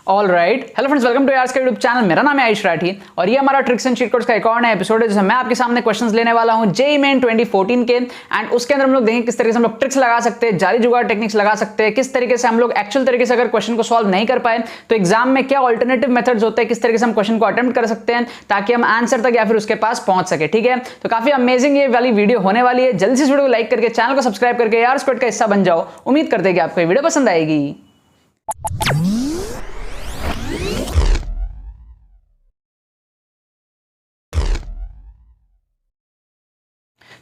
All right, hello friends, welcome to यार्स का YouTube channel. मेरा नाम है आयुष राठी और ये हमारा ट्रिक्स एंड चीट कोड्स का एक और नया एपिसोड है जिसमें मैं आपके सामने क्वेश्चंस लेने वाला हूं जेईई मेन 2014 के। एंड उसके अंदर हम लोग देखेंगे किस तरीके से हम लोग ट्रिक्स लगा सकते हैं, जाली जुगाड़ टेक्निक्स लगा सकते हैं, किस तरीके से हम लोग एक्चुअल तरीके से अगर क्वेश्चन को सॉल्व नहीं कर पाए तो एग्जाम में क्या ऑल्टरनेटिव मेथड्स होते हैं, किस तरीके से हम क्वेश्चन को अटेम्प्ट कर सकते हैं ताकि हम आंसर तक या फिर उसके पास पहुंच सके। ठीक है, तो काफी अमेजिंग ये वाली वीडियो होने वाली है। जल्दी से इस वीडियो को लाइक करके चैनल को सब्सक्राइब करके यार स्क्वाड का हिस्सा बन जाओ। उम्मीद करते हैं कि आपको ये वीडियो पसंद आएगी।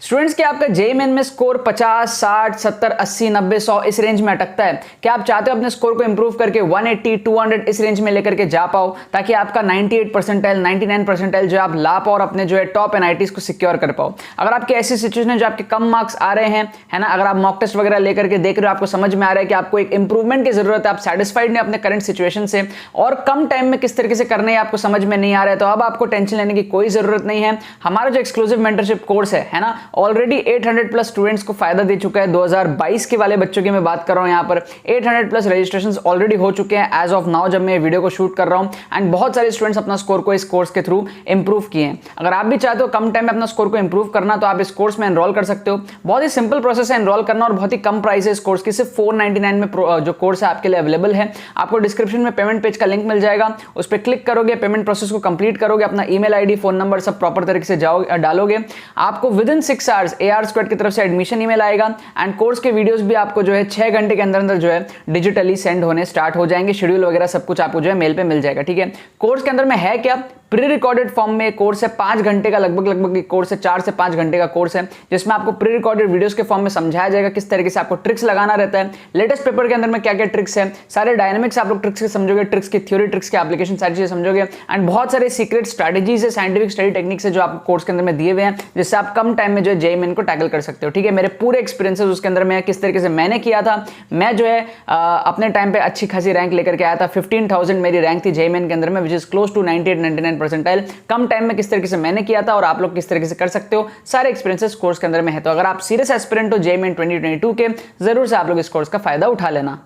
स्टूडेंट्स, क्या आपका जेईई मेन में स्कोर 50, 60, 70, 80, 90, 100 इस रेंज में अटकता है? क्या आप चाहते हो अपने स्कोर को इंप्रूव करके 180, 200 इस रेंज में लेकर के जा पाओ ताकि आपका 98 परसेंटाइल, 99 परसेंटाइल जो आप ला पाओ और अपने जो है टॉप एनआईटीज को सिक्योर कर पाओ? अगर आपकी ऐसी सिचुएशन है जो आपके कम मार्क्स आ रहे हैं, है ना, अगर आप मॉक टेस्ट वगैरह लेकर के देख रहे हो, आपको समझ में आ रहा है कि आपको एक इंप्रूवमेंट की जरूरत है, आप सेटिस्फाइड नहीं अपने करंट सिचुएशन से और कम टाइम में किस तरीके से करना है आपको समझ में नहीं आ रहा है, तो अब आपको टेंशन लेने की कोई जरूरत नहीं है। हमारा जो एक्सक्लूसिव मेंटरशिप कोर्स है ना, ऑलरेडी 800 प्लस स्टूडेंट्स को फायदा दे चुका है। 2022 के वाले बच्चों की मैं बात कर रहा हूं, यहां पर 800 प्लस रजिस्ट्रेशंस ऑलरेडी हो चुके हैं एज ऑफ नाउ जब मैं वीडियो को शूट कर रहा हूं। एंड बहुत सारे स्टूडेंट्स अपना स्कोर को इस कोर्स के थ्रू इंप्रूव किए हैं। अगर आप भी चाहते हो कम टाइम में अपना स्कोर को इंप्रूव करना तो आप इस कोर्स में एनरोल कर सकते हो। बहुत ही सिंपल प्रोसेस है एनरोल करना और बहुत ही कम प्राइस है इस कोर्स की। सिर्फ 499 में जो कोर्स है आपके लिए अवेलेबल है। आपको डिस्क्रिप्शन में पेमेंट पेज का लिंक मिल जाएगा, उस पर क्लिक करोगे, पेमेंट प्रोसेस को कंप्लीट करोगे, अपना ईमेल आईडी, फोन नंबर सब प्रॉपर तरीके से डालोगे, आपको with in 6 hours AR squad की तरफ से एडमिशन ईमेल आएगा। एंड कोर्स के वीडियोस भी आपको जो है 6 घंटे के अंदर अंदर जो है डिजिटली सेंड होने स्टार्ट हो जाएंगे। शेड्यूल वगैरह सब कुछ आपको जो है मेल पे मिल जाएगा। ठीक है, कोर्स के अंदर में है क्या, प्री रिकॉर्डेड फॉर्म में कोर्स है। 5 घंटे का लगभग कोर्स है, 4 से 5 घंटे का कोर्स है जिसमें आपको प्री रिकॉर्डेड वीडियोस के फॉर्म में समझाया जाएगा किस तरीके से आपको ट्रिक्स लगाना रहता है, लेटेस्ट पेपर के अंदर में क्या क्या ट्रिक्स है, सारे डायनेमिक्स आप लोग ट्रिक्स के समझोगे, ट्रिक्स की थ्योरी, ट्रिक्स की एप्लीकेशन, सारी चीजें समझोगे। एंड बहुत सारे सीक्रेट स्ट्रेटेजीज है, साइंटिफिक स्टडी टेक्निक्स है जो आपको कोर्स के अंदर में दिए हुए हैं जिससे आप कम टाइम में जो है जेईई मेन को टैकल कर सकते हो। ठीक है, मेरे पूरे एक्सपीरियंसेस उसके अंदर में किस तरीके से मैंने किया था। मैं जो है अपने टाइम पे अच्छी खासी रैंक लेकर के आया था। 15,000 मेरी रैंक थी जेईई मेन के अंदर में, which is close to 98, 99 percentile. कम टाइम में किस तरीके से मैंने किया था और आप लोग किस तरीके से कर सकते हो, सारे एक्सपीरियंसेस कोर्स के अंदर में है। तो अगर आप सीरियस एस्पिरेंट हो जेईई मेन 2022 के, जरूर से आप लोग इस कोर्स का फायदा उठा लेना।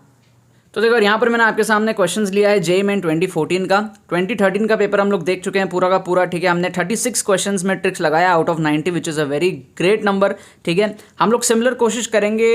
तो देखो यहाँ पर मैंने आपके सामने क्वेश्चंस लिया है जेईई मेन 2014 का। 2013 का पेपर हम लोग देख चुके हैं पूरा का पूरा। ठीक है, हमने 36 क्वेश्चंस में ट्रिक्स लगाया out of 90, which is a very great number. ठीक है, हम लोग सिमिलर कोशिश करेंगे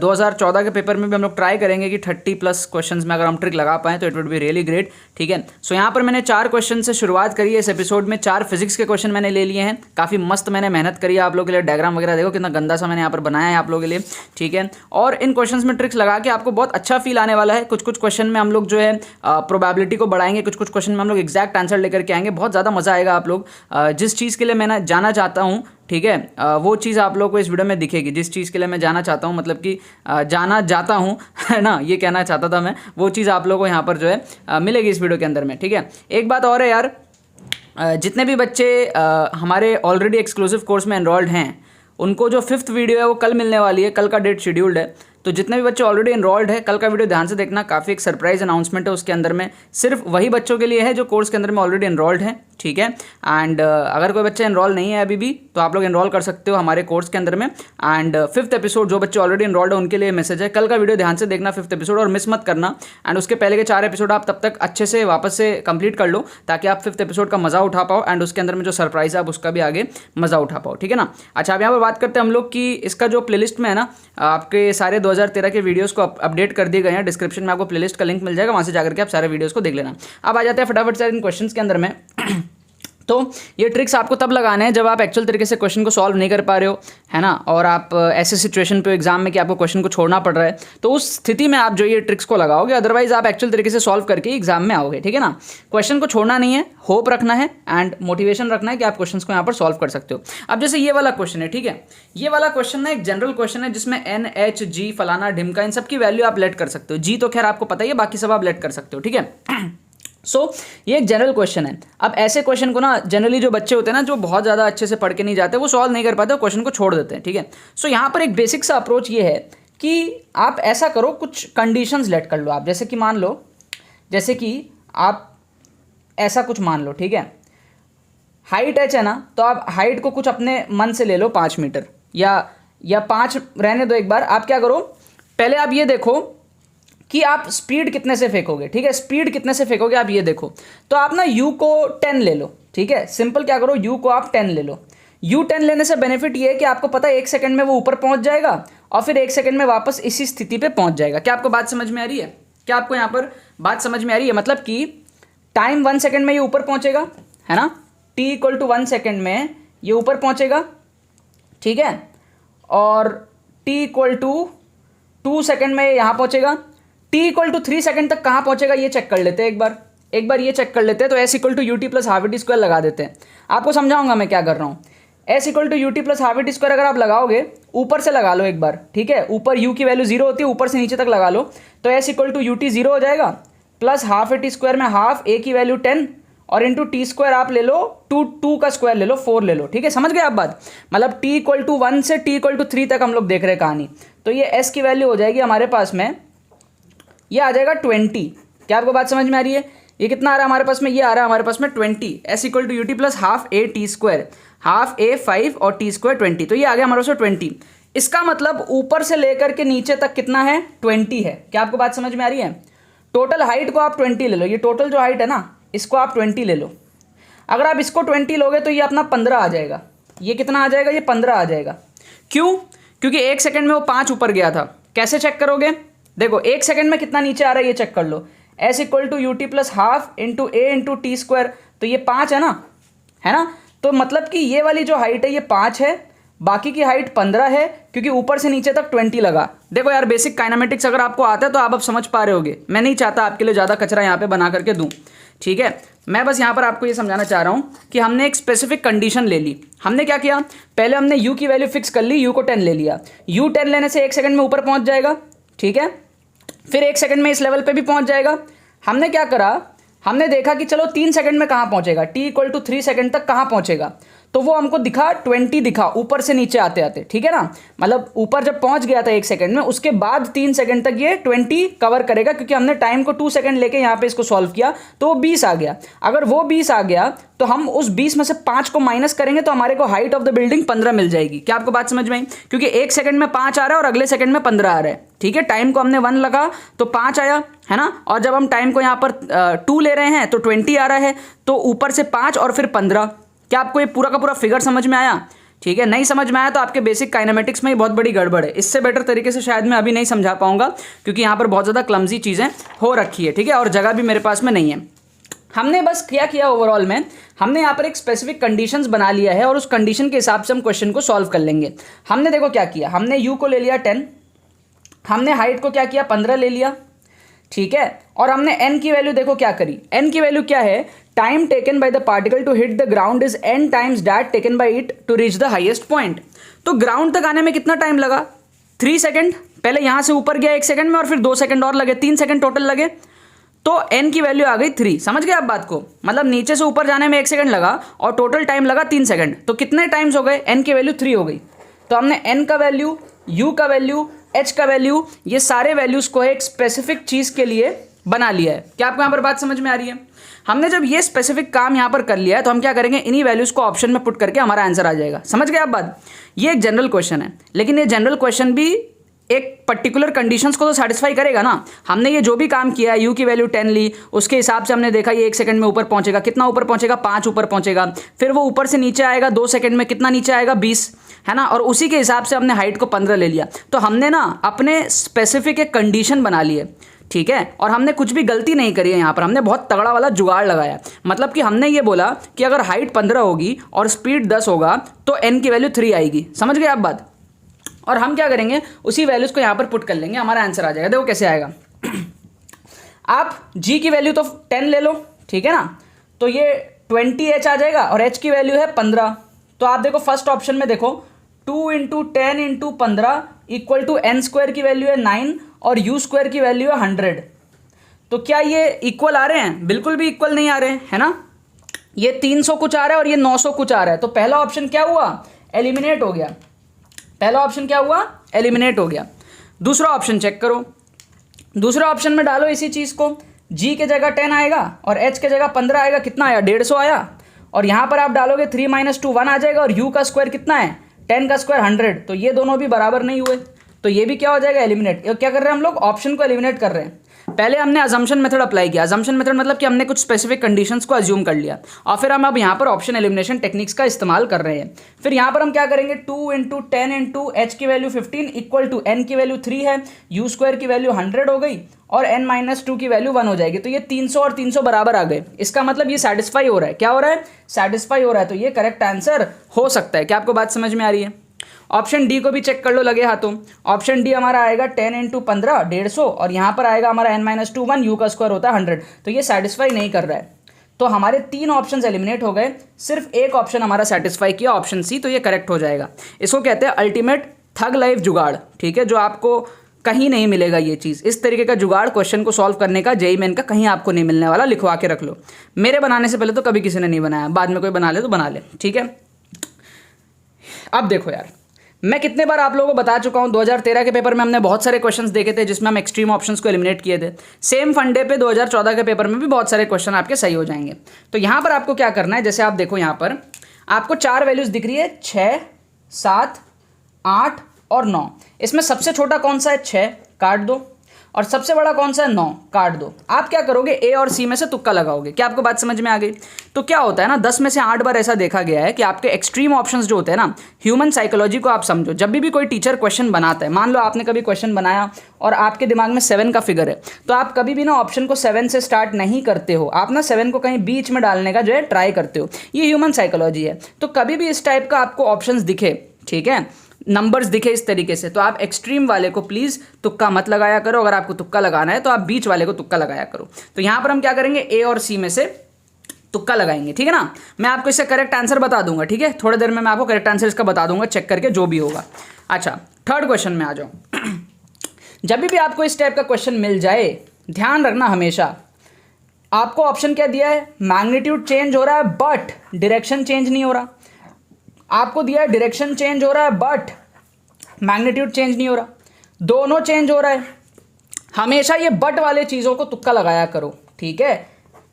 2014 के पेपर में भी। हम लोग ट्राई करेंगे कि 30 प्लस क्वेश्चंस में अगर हम ट्रिक लगा पाएँ तो it would be really great. ठीक है, सो यहाँ पर मैंने 4 क्वेश्चन से शुरुआत करी है इस एपिसोड में। 4 फिजिक्स के क्वेश्चन मैंने ले लिए हैं। काफ़ी मस्त मैंने मेहनत करी है आप लोगों के लिए। डायग्राम वगैरह देखो कितना गंदा सा मैंने यहाँ पर बनाया है आप लोगों के लिए। ठीक है, और इन क्वेश्चन में ट्रिक्स लगा के आपको बहुत अच्छा फील आने वाला है। कुछ कुछ क्वेश्चन में हम लोग जो है प्रोबेबिलिटी को बढ़ाएंगे, कुछ कुछ क्वेश्चन में हम लोग एग्जैक्ट आंसर लेकर के आएंगे। बहुत ज़्यादा मजा आएगा। आप लोग जिस चीज़ के लिए मैं जाना चाहता हूँ, ठीक है, वो चीज़ आप लोग को इस वीडियो में दिखेगी। जिस चीज़ के लिए मैं जाना चाहता हूँ, मतलब कि जाना जाता हूँ, है ना, ये कहना चाहता था मैं, वो चीज़ आप लोगों को यहाँ पर जो है मिलेगी इस वीडियो के अंदर में। ठीक है, एक बात और है यार, जितने भी बच्चे हमारे ऑलरेडी एक्सक्लूसिव कोर्स में एनरोल्ड हैं उनको जो 5th वीडियो है वो कल मिलने वाली है। कल का डेट शेड्यूल्ड है, तो जितने भी बच्चे ऑलरेडी एनरोल्ड है कल का वीडियो ध्यान से देखना। काफ़ी एक सरप्राइज अनाउंसमेंट है उसके अंदर में, सिर्फ वही बच्चों के लिए है जो कोर्स के अंदर में ऑलरेडी एनरोल्ड है। ठीक है, एंड अगर कोई बच्चा एनरोल नहीं है अभी भी तो आप लोग एनरोल कर सकते हो हमारे कोर्स के अंदर में। एंड 5th एपिसोड जो बच्चे ऑलरेडी एनरोल्ड है उनके लिए मैसेज है, कल का वीडियो ध्यान से देखना 5th एपिसोड और मिस मत करना। एंड उसके पहले के 4 एपिसोड आप तब तक अच्छे से वापस से कंप्लीट कर लो ताकि आप 5th एपिसोड का मजा उठा पाओ एंड उसके अंदर में जो सरप्राइज है आप उसका भी आगे मजा उठा पाओ। ठीक है ना। अच्छा, अब यहाँ पर बात करते हैं हम लोग कि इसका जो प्लेलिस्ट में है ना, आपके सारे 2013 के वीडियोस को अपडेट कर दिए गए हैं। डिस्क्रिप्शन में आपको प्लेलिस्ट का लिंक मिल जाएगा, वहां से जाकर के आप सारे वीडियोस को देख लेना। अब आ जाते हैं फटाफट से इन क्वेश्चंस के अंदर में। तो ये ट्रिक्स आपको तब लगाने हैं जब आप एक्चुअल तरीके से क्वेश्चन को सॉल्व नहीं कर पा रहे हो, है ना, और आप ऐसे सिचुएशन पे एग्जाम में कि आपको क्वेश्चन को छोड़ना पड़ रहा है, तो उस स्थिति में आप जो ये ट्रिक्स को लगाओगे। अदरवाइज आप एक्चुअल तरीके से सॉल्व करके एग्जाम में आओगे। ठीक है ना, क्वेश्चन को छोड़ना नहीं है, होप रखना है एंड मोटिवेशन रखना है कि आप क्वेश्चन को यहाँ पर सॉल्व कर सकते हो। अब जैसे ये वाला क्वेश्चन है, ठीक है, ये वाला क्वेश्चन ना एक जनरल क्वेश्चन है जिसमें NH, G, फलाना ढिमका, इन सब की वैल्यू आप लेट कर सकते हो। जी तो खैर आपको पता ही है, बाकी सब आप लेट कर सकते हो। ठीक है, ये एक जनरल क्वेश्चन है। अब ऐसे क्वेश्चन को ना जनरली जो बच्चे होते हैं ना, जो बहुत ज़्यादा अच्छे से पढ़ के नहीं जाते, वो सॉल्व नहीं कर पाते, क्वेश्चन को छोड़ देते हैं। ठीक है, यहाँ पर एक बेसिक सा अप्रोच ये है कि आप ऐसा करो, कुछ कंडीशंस लेट कर लो आप। जैसे कि मान लो, जैसे कि आप ऐसा कुछ मान लो, ठीक है, हाइट h है ना, तो आप हाइट को कुछ अपने मन से ले लो 5 मीटर या 5 रहने दो। एक बार आप क्या करो, पहले आप ये देखो कि आप स्पीड कितने से फेंकोगे, ठीक है, स्पीड कितने से फेंकोगे आप ये देखो। तो आप ना u को 10 ले लो, ठीक है, सिंपल क्या करो, u को आप 10 ले लो। u 10 लेने से बेनिफिट ये है कि आपको पता है 1 सेकंड में वो ऊपर पहुंच जाएगा और फिर 1 सेकंड में वापस इसी स्थिति पे पहुंच जाएगा। क्या आपको बात समझ में आ रही है? क्या आपको यहाँ पर बात समझ में आ रही है? मतलब कि टाइम 1 सेकंड में ये ऊपर पहुंचेगा, है ना, t इक्वल टू 1 सेकेंड में ये ऊपर पहुंचेगा, ठीक है, और t इक्वल टू 2 सेकेंड में यहाँ पहुंचेगा, t इक्वल टू 3 सेकेंड तक कहाँ पहुंचेगा ये चेक कर लेते हैं एक बार ये चेक कर लेते हैं। तो s equal to u t plus half t square लगा देते हैं। आपको समझाऊंगा मैं क्या कर रहा हूँ। s equal to u t plus half t square अगर आप लगाओगे, ऊपर से लगा लो एक बार, ठीक है, ऊपर u की वैल्यू 0 होती है, ऊपर से नीचे तक लगा लो, तो s equal to u t 0 हो जाएगा, प्लस हाफ टी स्क्वायर में हाफ a की वैल्यू 10 और इंटू टी स्क्वायर आप ले लो 2 का स्क्वायर ले लो 4 ले लो, ठीक है, समझ गए आप बात। मतलब t इक्वल टू 1 से t इक्वल टू 3 तक हम लोग देख रहे हैं कहानी। तो ये s की वैल्यू हो जाएगी हमारे पास में, ये आ जाएगा 20। क्या आपको बात समझ में आ रही है? ये कितना आ रहा है हमारे पास में? ये आ रहा है हमारे पास में 20। s equal to u t plus half a t square, half a 5 और t स्क्वायर 20, तो ये आ गया हमारे पास में 20। इसका मतलब ऊपर से लेकर के नीचे तक कितना है? 20 है। क्या आपको बात समझ में आ रही है? टोटल हाइट को आप 20 ले लो, ये टोटल जो हाइट है ना इसको आप 20 ले लो। अगर आप इसको 20 लोगे तो ये अपना 15 आ जाएगा। ये कितना आ जाएगा? ये 15 आ जाएगा। क्यों? क्योंकि 1 सेकंड में वो 5 ऊपर गया था। कैसे चेक करोगे? देखो 1 सेकंड में कितना नीचे आ रहा है ये चेक कर लो। s equal to u t plus half into a into t square, तो ये 5 है ना, है ना। तो मतलब कि ये वाली जो हाइट है ये 5 है, बाकी की हाइट 15 है, क्योंकि ऊपर से नीचे तक 20 लगा। देखो यार बेसिक काइनेमेटिक्स अगर आपको आता है तो आप अब समझ पा रहे होगे। मैं नहीं चाहता आपके लिए ज़्यादा कचरा यहाँ पे बना करके दूँ, ठीक है। मैं बस यहाँ पर आपको ये समझाना चाह रहा हूँ कि हमने एक स्पेसिफिक कंडीशन ले ली। हमने क्या किया? पहले हमने u की वैल्यू फिक्स कर ली, u को 10 ले लिया। u 10 लेने से 1 सेकंड में ऊपर पहुँच जाएगा, ठीक है, फिर 1 सेकंड में इस लेवल पे भी पहुँच जाएगा। हमने क्या करा? हमने देखा कि चलो 3 सेकंड में कहाँ पहुँचेगा, t इक्वल टू 3 सेकंड तक कहाँ पहुँचेगा, तो वो हमको दिखा 20 दिखा ऊपर से नीचे आते आते, ठीक है ना। मतलब ऊपर जब पहुंच गया था 1 सेकंड में, उसके बाद 3 सेकंड तक ये 20 कवर करेगा, क्योंकि हमने टाइम को 2 सेकंड लेके यहाँ पे इसको सॉल्व किया तो वो 20 आ गया। अगर वो 20 आ गया तो हम उस 20 में से 5 को माइनस करेंगे तो हमारे को हाइट ऑफ द बिल्डिंग 15 मिल जाएगी। क्या आपको बात समझ में आई? क्योंकि 1 सेकंड में 5 आ रहा है और अगले सेकंड में 15 आ रहा है, ठीक है। टाइम को हमने 1 लगा तो 5 आया, है ना, और जब हम टाइम को यहाँ पर 2 ले रहे हैं तो 20 आ रहा है, तो ऊपर से 5 और फिर 15। क्या आपको ये पूरा का पूरा फिगर समझ में आया? ठीक है, नहीं समझ में आया तो आपके बेसिक काइनेमेटिक्स में ही बहुत बड़ी गड़बड़ है। इससे बेटर तरीके से शायद मैं अभी नहीं समझा पाऊंगा, क्योंकि यहाँ पर बहुत ज़्यादा क्लमजी चीज़ें हो रखी है, ठीक है, और जगह भी मेरे पास में नहीं है। हमने बस क्या किया ओवरऑल में, हमने यहाँ पर एक स्पेसिफिक कंडीशंस बना लिया है और उस कंडीशन के हिसाब से हम क्वेश्चन को सॉल्व कर लेंगे। हमने देखो क्या किया, हमने u को ले लिया 10, हमने हाइट को क्या किया 15 ले लिया, ठीक है, और हमने n की वैल्यू देखो क्या करी। n की वैल्यू क्या है? Time taken by the particle to hit the ground is n times that taken by it to reach the highest point. तो ग्राउंड तक आने में कितना टाइम लगा? 3 सेकंड। पहले यहां से ऊपर गया 1 सेकंड में और फिर 2 सेकंड और लगे, 3 सेकंड टोटल लगे। तो n की वैल्यू आ गई 3। समझ गए आप बात को? मतलब नीचे से ऊपर जाने में 1 सेकंड लगा और टोटल टाइम लगा 3 सेकंड। तो कितने टाइम्स हो गए? n की वैल्यू 3 हो गई। तो हमने n का वैल्यू, u का वैल्यू, h का वैल्यू, ये सारे वैल्यूज को एक स्पेसिफिक चीज के लिए बना लिया है। क्या आपको यहाँ पर बात समझ में आ रही है? हमने जब ये स्पेसिफिक काम यहाँ पर कर लिया है तो हम क्या करेंगे, इन्हीं वैल्यूज को ऑप्शन में पुट करके हमारा आंसर आ जाएगा। समझ गए आप बात? ये एक जनरल क्वेश्चन है, लेकिन ये जनरल क्वेश्चन भी एक पर्टिकुलर कंडीशंस को तो सेटिस्फाई करेगा ना। हमने ये जो भी काम किया है, u की वैल्यू 10 ली, उसके हिसाब से हमने देखा ये 1 सेकंड में ऊपर पहुंचेगा। कितना ऊपर पहुंचेगा? 5 ऊपर पहुंचेगा। फिर वो ऊपर से नीचे आएगा 2 सेकंड में, कितना नीचे आएगा? 20, है ना, और उसी के हिसाब से हमने हाइट को 15 ले लिया। तो हमने ना अपने स्पेसिफिक एक कंडीशन बना ली है, ठीक है, और हमने कुछ भी गलती नहीं करी है। यहाँ पर हमने बहुत तगड़ा वाला जुगाड़ लगाया। मतलब कि हमने ये बोला कि अगर हाइट 15 होगी और स्पीड 10 होगा तो n की वैल्यू 3 आएगी। समझ गए आप बात? और हम क्या करेंगे, उसी वैल्यूज को यहाँ पर पुट कर लेंगे, हमारा आंसर आ जाएगा। देखो कैसे आएगा। आप g की वैल्यू तो 10 ले लो, ठीक है ना, तो ये 20h आ जाएगा और h की वैल्यू है 15। तो आप देखो फर्स्ट ऑप्शन में देखो 2 into 10 into 15 equal to n square की वैल्यू है 9 और u स्क्वायर की वैल्यू है 100। तो क्या ये इक्वल आ रहे हैं? बिल्कुल भी इक्वल नहीं आ रहे हैं, है ना। ये 300 कुछ आ रहा है और ये 900 कुछ आ रहा है। तो पहला ऑप्शन क्या हुआ? एलिमिनेट हो गया। पहला ऑप्शन क्या हुआ? एलिमिनेट हो गया। दूसरा ऑप्शन चेक करो। दूसरा ऑप्शन में डालो इसी चीज़ को, g के जगह 10 आएगा और h के जगह 15 आएगा। कितना आया? 150 आया। और यहाँ पर आप डालोगे 3 - 2 1 आ जाएगा और u का स्क्वायर कितना है? 10 का स्क्वायर 100। तो ये दोनों भी बराबर नहीं हुए, तो ये भी क्या हो जाएगा? एलिमिनेट। क्या कर रहे हैं हम लोग? ऑप्शन को एलिमिनेट कर रहे हैं। पहले हमने अजम्पशन मेथड अप्लाई किया। अजम्पशन मेथड मतलब कि हमने कुछ स्पेसिफिक कंडीशंस को अज्यूम कर लिया और फिर हम अब यहाँ पर ऑप्शन एलिमिनेशन टेक्निक्स का इस्तेमाल कर रहे हैं। फिर यहाँ पर हम क्या करेंगे, 2 इंटू 10 इंटू एच की वैल्यू 15 इक्वल टू एन की वैल्यू 3 है, यू स्क्वायर की वैल्यू 100 हो गई और n माइनस 2 की वैल्यू 1 हो जाएगी। तो ये 300 और 300 बराबर आ गए। इसका मतलब ये सेटिस्फाई हो रहा है। क्या हो रहा है? सेटिस्फाई हो रहा है। तो ये करेक्ट आंसर हो सकता है। क्या आपको बात समझ में आ रही है? ऑप्शन डी को भी चेक कर लो लगे हाथों। ऑप्शन डी हमारा आएगा 10 इंटू 15 150 और यहाँ पर आएगा हमारा n माइनस 2 1, यू का स्क्वायर होता है 100। तो ये सेटिस्फाई नहीं कर रहा है। तो हमारे 3 ऑप्शंस एलिमिनेट हो गए, सिर्फ एक ऑप्शन हमारा सेटिस्फाई किया, ऑप्शन सी। तो ये करेक्ट हो जाएगा। इसको कहते हैं अल्टीमेट थग लाइफ जुगाड़। ठीक है, जो आपको कहीं नहीं मिलेगा ये चीज़। इस तरीके का जुगाड़ क्वेश्चन को सॉल्व करने का जेईई मेन का कहीं आपको नहीं मिलने वाला। लिखवा के रख लो। मेरे बनाने से पहले तो कभी किसी ने नहीं बनाया, बाद में कोई बना ले तो बना ले। ठीक है, अब देखो यार, मैं कितने बार आप लोगों को बता चुका हूं, 2013 के पेपर में हमने बहुत सारे क्वेश्चंस देखे थे जिसमें हम एक्सट्रीम ऑप्शंस को एलिमिनेट किए थे। सेम फंडे पे 2014 के पेपर में भी बहुत सारे क्वेश्चन आपके सही हो जाएंगे। तो यहां पर आपको क्या करना है, जैसे आप देखो यहां पर आपको 4 वैल्यूज दिख रही है, 6 7 8 और 9। इसमें सबसे छोटा कौन सा है? 6, काट दो। और सबसे बड़ा कौन सा है? 9, काट दो। आप क्या करोगे? ए और सी में से तुक्का लगाओगे। क्या आपको बात समझ में आ गई? तो क्या होता है ना, 10 में से 8 बार ऐसा देखा गया है कि आपके एक्सट्रीम ऑप्शंस जो होते हैं ना, ह्यूमन साइकोलॉजी को आप समझो। जब भी कोई टीचर क्वेश्चन बनाता है, मान लो आपने कभी क्वेश्चन बनाया और आपके दिमाग में 7 का फिगर है, तो आप कभी भी ना ऑप्शन को 7 से स्टार्ट नहीं करते हो। आप ना 7 को कहीं बीच में डालने का जो है ट्राई करते हो। ये ह्यूमन साइकोलॉजी है। तो कभी भी इस टाइप का आपको ऑप्शंस दिखे, ठीक है, नंबर्स दिखे इस तरीके से, तो आप एक्सट्रीम वाले को प्लीज तुक्का मत लगाया करो। अगर आपको तुक्का लगाना है तो आप बीच वाले को तुक्का लगाया करो। तो यहां पर हम क्या करेंगे, ए और सी में से तुक्का लगाएंगे। ठीक है ना, मैं आपको इससे करेक्ट आंसर बता दूंगा। ठीक है, थोड़ी देर में मैं आपको करेक्ट आंसर इसका बता दूंगा, चेक करके जो भी होगा। अच्छा, थर्ड क्वेश्चन में आ जाओ। जब भी आपको इस टाइप का क्वेश्चन मिल जाए, ध्यान रखना हमेशा, आपको ऑप्शन क्या दिया है, मैग्नीट्यूड चेंज हो रहा है बट डायरेक्शन चेंज नहीं हो रहा। आपको दिया है डायरेक्शन चेंज हो रहा है बट मैग्नीट्यूड चेंज नहीं हो रहा। दोनों चेंज हो रहा है। हमेशा ये बट वाले चीज़ों को तुक्का लगाया करो। ठीक है,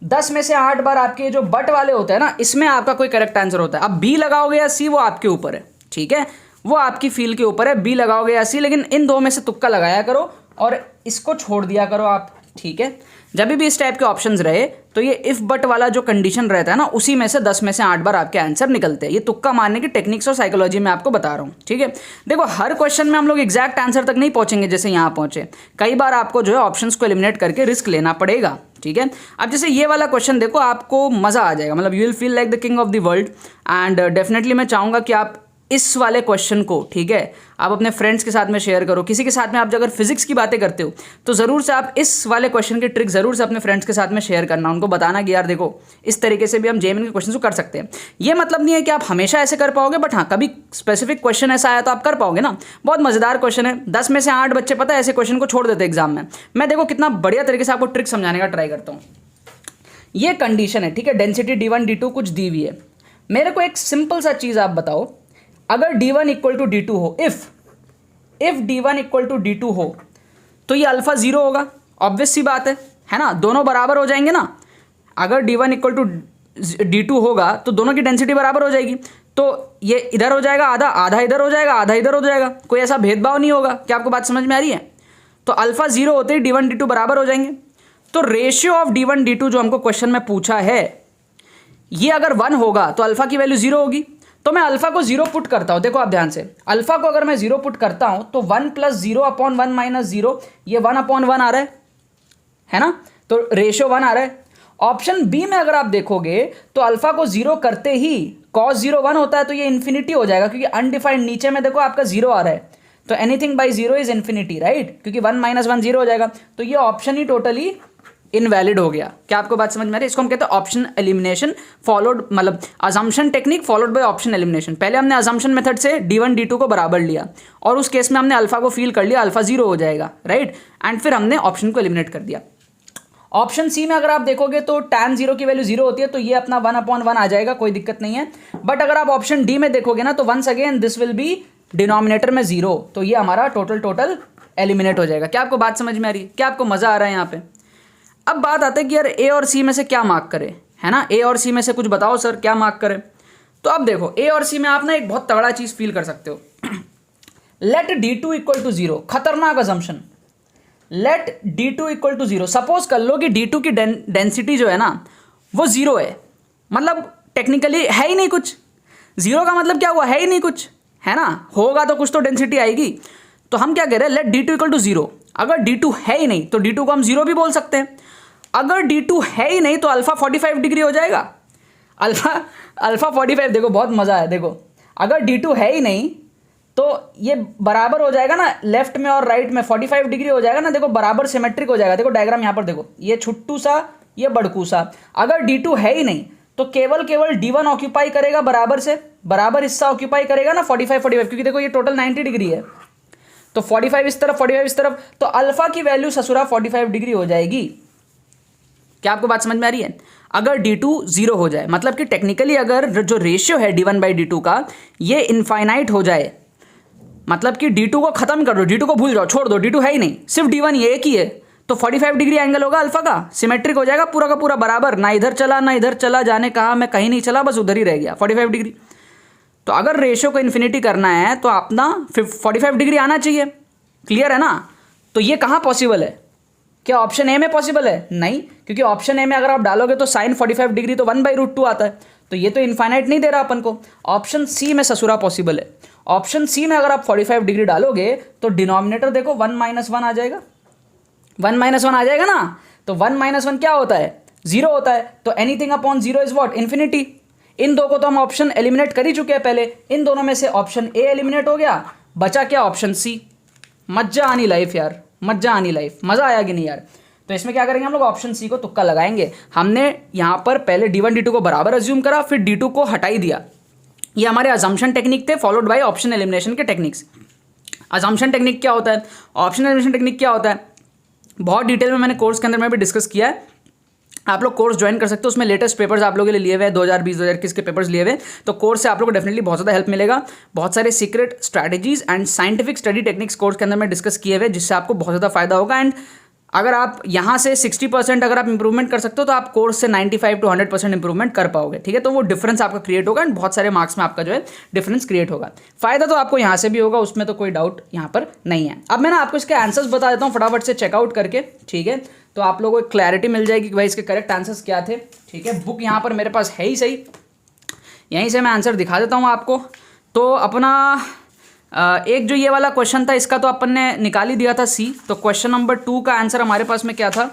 10 में से 8 बार आपके जो बट वाले होते हैं ना, इसमें आपका कोई करेक्ट आंसर होता है। अब बी लगाओगे या सी, वो आपके ऊपर है। ठीक है, वो आपकी फील के ऊपर है, बी लगाओगे या सी, लेकिन इन दो में से तुक्का लगाया करो और इसको छोड़ दिया करो आप। ठीक है, जब भी इस टाइप के ऑप्शंस रहे तो ये इफ बट वाला जो कंडीशन रहता है ना, उसी में से 10 में से 8 बार आपके आंसर निकलते हैं। ये तुक्का मारने की टेक्निक्स और साइकोलॉजी में आपको बता रहा हूँ। ठीक है, देखो हर क्वेश्चन में हम लोग एग्जैक्ट आंसर तक नहीं पहुंचेंगे जैसे यहाँ पहुंचे। कई बार आपको जो है ऑप्शंस को एलिमिनेट करके रिस्क लेना पड़ेगा। ठीक है, अब जैसे ये वाला क्वेश्चन देखो, आपको मजा आ जाएगा, मतलब you will feel like the king of the world. And definitely मैं चाहूँगा कि आप इस वाले क्वेश्चन को, ठीक है, आप अपने फ्रेंड्स के साथ में शेयर करो। किसी के साथ में आप अगर फिजिक्स की बातें करते हो तो ज़रूर से आप इस वाले क्वेश्चन की ट्रिक ज़रूर से अपने फ्रेंड्स के साथ में शेयर करना, उनको बताना कि यार देखो इस तरीके से भी हम जेईई के क्वेश्चन को कर सकते हैं। ये मतलब नहीं है कि आप हमेशा ऐसे कर पाओगे, बट हाँ कभी स्पेसिफिक क्वेश्चन ऐसा आया तो आप कर पाओगे ना। बहुत मज़ेदार क्वेश्चन है। 10 में से 8 बच्चे पता है ऐसे क्वेश्चन को छोड़ देते एग्जाम में। मैं देखो कितना बढ़िया तरीके से आपको ट्रिक समझाने का ट्राई करता हूँ। ये कंडीशन है, ठीक है, डेंसिटी d1 d2 कुछ दी हुई है। मेरे को एक सिंपल सा चीज़ आप बताओ, अगर d1 इक्वल टू d2 हो, if d1 equal to d2 हो तो ये अल्फा 0 होगा। ऑब्वियस सी बात है ना, दोनों बराबर हो जाएंगे ना। अगर d1 इक्वल टू d2 होगा तो दोनों की डेंसिटी बराबर हो जाएगी। तो ये इधर हो जाएगा आधा, आधा इधर हो जाएगा, आधा इधर हो जाएगा, कोई ऐसा भेदभाव नहीं होगा। क्या आपको बात समझ में आ रही है? तो अल्फा 0 होते ही d1 d2 बराबर हो जाएंगे। तो रेशियो ऑफ d1 d2 जो हमको क्वेश्चन में पूछा है, ये अगर 1 होगा तो अल्फा की वैल्यू 0 होगी। तो मैं अल्फा को 0 पुट करता हूं। देखो आप ध्यान से, अल्फा को अगर मैं 0 पुट करता हूं तो 1 + 0 अपॉन 1 माइनस 0, ये 1 अपॉन 1 आ रहा है ना, तो रेशियो 1 आ रहा है। ऑप्शन बी में अगर आप देखोगे तो अल्फा को 0 करते ही cos 0 1 होता है, तो ये इन्फिनिटी हो जाएगा, क्योंकि अनडिफाइंड नीचे में देखो आपका 0 आ रहा है। तो anything by 0 is infinity, right, क्योंकि 1 - 1 0 हो जाएगा। तो ये ऑप्शन ही टोटली इनवैलिड हो गया। क्या आपको बात समझ में आ रही है? इसको हम कहते हैं ऑप्शन एलिमिनेशन फॉलोड, मतलब assumption technique followed by option elimination. पहले हमने अजम्पशन मेथड से d1 d2 को बराबर लिया और उस केस में हमने अल्फा को फील कर लिया, अल्फा 0 हो जाएगा, राइट, एंड फिर हमने ऑप्शन को एलिमिनेट कर दिया। ऑप्शन सी में अगर आप देखोगे तो tan 0 की वैल्यू 0 होती है, तो ये अपना 1 अपॉन 1 आ जाएगा, कोई दिक्कत नहीं है। बट अगर आप ऑप्शन डी में देखोगे ना तो once again this will be denominator में 0, तो ये हमारा टोटल एलिमिनेट हो जाएगा। क्या आपको बात समझ में आ रही है? क्या आपको मजा आ रहा है यहाँ पे? अब बात आती है कि यार ए और सी में से क्या मार्क करें, है ना, ए और सी में से कुछ बताओ सर क्या मार्क करें। तो अब देखो ए और सी में आप ना एक बहुत तगड़ा चीज फील कर सकते हो। लेट d2 इक्वल टू 0, खतरनाक assumption. Let D2 equal to 0। Suppose कर लो कि D2 की डेंसिटी जो है ना वो 0 है, मतलब टेक्निकली है ही नहीं कुछ। 0 का मतलब क्या हुआ, है ही नहीं कुछ, है ना, होगा तो कुछ तो डेंसिटी आएगी। तो हम क्या कह रहे हैं, लेट D2 इक्वल टू 0। अगर D2 है ही नहीं तो D2 को हम 0 भी बोल सकते हैं। अगर D2 है ही नहीं तो अल्फा 45 डिग्री हो जाएगा। अल्फा 45, देखो बहुत मजा है, देखो अगर D2 है ही नहीं तो ये बराबर हो जाएगा ना, लेफ्ट में और राइट में 45 डिग्री हो जाएगा ना, देखो बराबर सिमेट्रिक हो जाएगा। देखो डायग्राम यहां पर देखो, ये छुट्टू सा ये बड़कू सा। अगर D2 है ही नहीं तो केवल D1 ऑक्यूपाई करेगा बराबर से, बराबर हिस्सा ऑक्यूपाई करेगा ना 45 क्योंकि देखो ये टोटल 90 डिग्री है, तो 45 इस तरफ 45 इस तरफ, तो अल्फा की वैल्यू ससुरा 45 डिग्री हो जाएगी। क्या आपको बात समझ में आ रही है? अगर D2 0 हो जाए, मतलब कि टेक्निकली अगर जो रेशियो है D1 बाई D2 का ये इनफाइनाइट हो जाए, मतलब कि D2 को खत्म कर दो, D2 को भूल जाओ, छोड़ दो, D2 है ही नहीं, सिर्फ D1 ये एक ही है, तो 45 डिग्री एंगल होगा अल्फा का, सिमेट्रिक हो जाएगा पूरा का पूरा बराबर, ना इधर चला ना इधर चला, जाने कहा मैं कहीं नहीं चला, बस उधर ही रह गया 45 डिग्री। तो अगर रेशियो को इन्फिनिटी करना है तो अपना 45 डिग्री आना चाहिए। क्लियर है ना? तो ये कहाँ पॉसिबल है? क्या ऑप्शन ए में पॉसिबल है? नहीं, क्योंकि ऑप्शन ए में अगर आप डालोगे तो साइन 45 डिग्री तो 1/√2 आता है, तो ये तो इनफाइनाइट नहीं दे रहा अपन को। ऑप्शन सी में ससुरा पॉसिबल है। ऑप्शन सी में अगर आप 45 डिग्री डालोगे तो डिनोमिनेटर देखो 1 - 1 आ जाएगा, 1 - 1 आ जाएगा ना, तो 1 - 1 क्या होता है? 0 होता है। तो anything upon 0 is what? Infinity. इन दो को तो हम ऑप्शन एलिमिनेट कर ही चुके हैं पहले, इन दोनों में से ऑप्शन ए एलिमिनेट हो गया, बचा क्या? Option C. मजा आनी लाइफ यार, मजा आनी लाइफ, मजा आया कि नहीं यार? तो इसमें क्या करेंगे हम लोग? ऑप्शन सी को तुक्का लगाएंगे। हमने यहाँ पर पहले D1 D2 को बराबर अज्यूम करा, फिर D2 को हटाई दिया। ये हमारे अजम्पशन टेक्निक थे, फॉलोड बाय ऑप्शन एलिमिनेशन के टेक्निक्स। अजम्पशन टेक्निक क्या होता है, ऑप्शन एलिमिनेशन टेक्निक क्या होता है, बहुत डिटेल में मैंने कोर्स के अंदर में भी डिस्कस किया है। आप लोग कोर्स ज्वाइन कर सकते हो, उसमें लेटेस्ट पेपर्स आप लोगों के लिए लिए हुए हैं, 2020-2021 के पेपर्स लिए हुए, तो कोर्स से आप लोग को डेफिनेटली बहुत ज़्यादा हेल्प मिलेगा। बहुत सारे secret strategies and scientific study techniques course के अंदर में डिस्कस किए हुए, जिससे आपको बहुत ज़्यादा फायदा होगा। एंड अगर आप यहाँ से 60% अगर आप इंप्रूवमेंट कर सकते हो तो आप कोर्स से 95 to 100% इंप्रूवमेंट कर पाओगे। ठीक है, तो वो डिफरेंस आपका क्रिएट होगा एंड बहुत सारे मार्क्स में आपका जो है डिफरेंस क्रिएट होगा। फायदा तो आपको यहाँ से भी होगा, उसमें तो कोई डाउट यहाँ पर नहीं है। अब मैं ना आपको इसके आंसर्स बता देता हूँ फटाफट से चेकआउट करके, ठीक है, तो आप लोगों को क्लैरिटी मिल जाएगी कि भाई इसके करेक्ट आंसर्स क्या थे। ठीक है, बुक यहाँ पर मेरे पास है ही सही, यहीं से मैं आंसर दिखा देता हूँ आपको। तो अपना एक जो ये वाला क्वेश्चन था इसका तो अपन ने निकाल ही दिया था सी, तो क्वेश्चन नंबर 2 का आंसर हमारे पास में क्या था?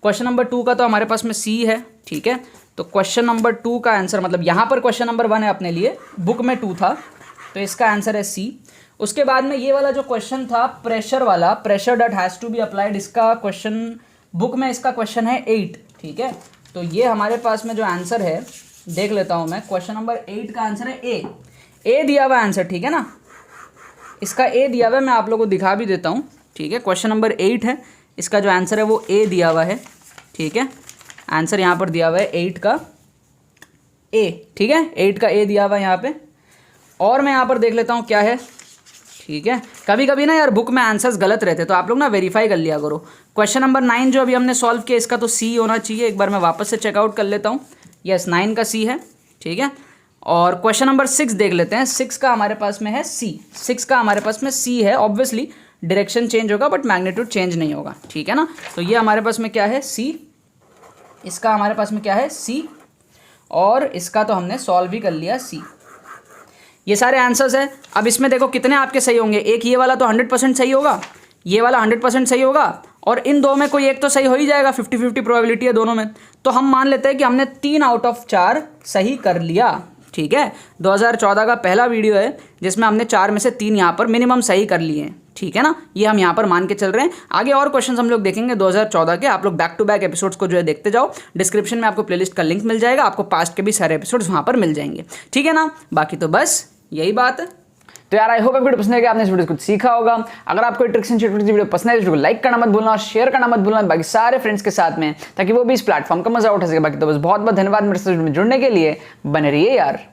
क्वेश्चन नंबर 2 का तो हमारे पास में सी है। ठीक है, तो क्वेश्चन नंबर 2 का आंसर, मतलब यहाँ पर क्वेश्चन नंबर 1 है अपने लिए, बुक में 2 था, तो इसका आंसर है सी। उसके बाद में ये वाला जो क्वेश्चन था प्रेशर वाला, pressure that has to be applied, इसका क्वेश्चन बुक में इसका क्वेश्चन है 8। ठीक है, तो ये हमारे पास में जो आंसर है देख लेता हूँ मैं, क्वेश्चन नंबर 8 का आंसर है ए दिया हुआ आंसर। ठीक है ना, इसका ए दिया हुआ है, मैं आप लोगों को दिखा भी देता हूँ। ठीक है, क्वेश्चन नंबर 8 है, इसका जो आंसर है वो ए दिया हुआ है। ठीक है, आंसर यहाँ पर दिया हुआ है 8 का ए। ठीक है, 8 का ए दिया हुआ है यहाँ पे। और मैं यहाँ पर देख लेता हूँ क्या है। ठीक है, कभी कभी ना यार बुक में आंसर्स गलत रहते, तो आप लोग ना वेरीफाई कर लिया करो। क्वेश्चन नंबर 9 जो अभी हमने सॉल्व किया, इसका तो सी होना चाहिए। एक बार मैं वापस से चेकआउट कर लेता हूँ। यस, 9 का सी है। ठीक है, और क्वेश्चन नंबर 6 देख लेते हैं। 6 का हमारे पास में है सी, 6 का हमारे पास में सी है। ऑब्वियसली डायरेक्शन चेंज होगा बट मैग्नीट्यूड चेंज नहीं होगा। ठीक है ना, तो ये हमारे पास में क्या है? सी। इसका हमारे पास में क्या है? सी। और इसका तो हमने सॉल्व भी कर लिया, सी। ये सारे आंसर्स है। अब इसमें देखो कितने आपके सही होंगे। एक ये वाला तो 100% सही होगा, ये वाला 100% सही होगा, और इन दो में कोई एक तो सही हो ही जाएगा। 50-50 प्रोबेबिलिटी है दोनों में, तो हम मान लेते हैं कि हमने 3 आउट ऑफ 4 सही कर लिया। ठीक है, 2014 का पहला वीडियो है जिसमें हमने 4 में से 3 यहाँ पर मिनिमम सही कर लिए हैं। ठीक है ना, ये हम यहाँ पर मान के चल रहे हैं। आगे और क्वेश्चंस हम लोग देखेंगे 2014 के। आप लोग बैक टू बैक एपिसोड्स को जो है देखते जाओ। डिस्क्रिप्शन में आपको प्लेलिस्ट का लिंक मिल जाएगा, आपको पास्ट के भी सारे एपिसोड्स वहाँ पर मिल जाएंगे। ठीक है ना, बाकी तो बस यही बात है। तो यार आई होप आपको वीडियो पसंद है कि आपने इस वीडियो को कुछ सीखा होगा। अगर आपको ट्रिक्स एंड टिप्स वीडियो पसंद है तो वीडियो को लाइक करना मत भूलना और शेयर करना मत भूलना बाकी सारे फ्रेंड्स के साथ में, ताकि वो भी इस प्लेटफॉर्म का मजा उठा सके। बाकी तो बस बहुत बहुत धन्यवाद मेरे साथ जुड़ने के लिए। बने रहिए यार।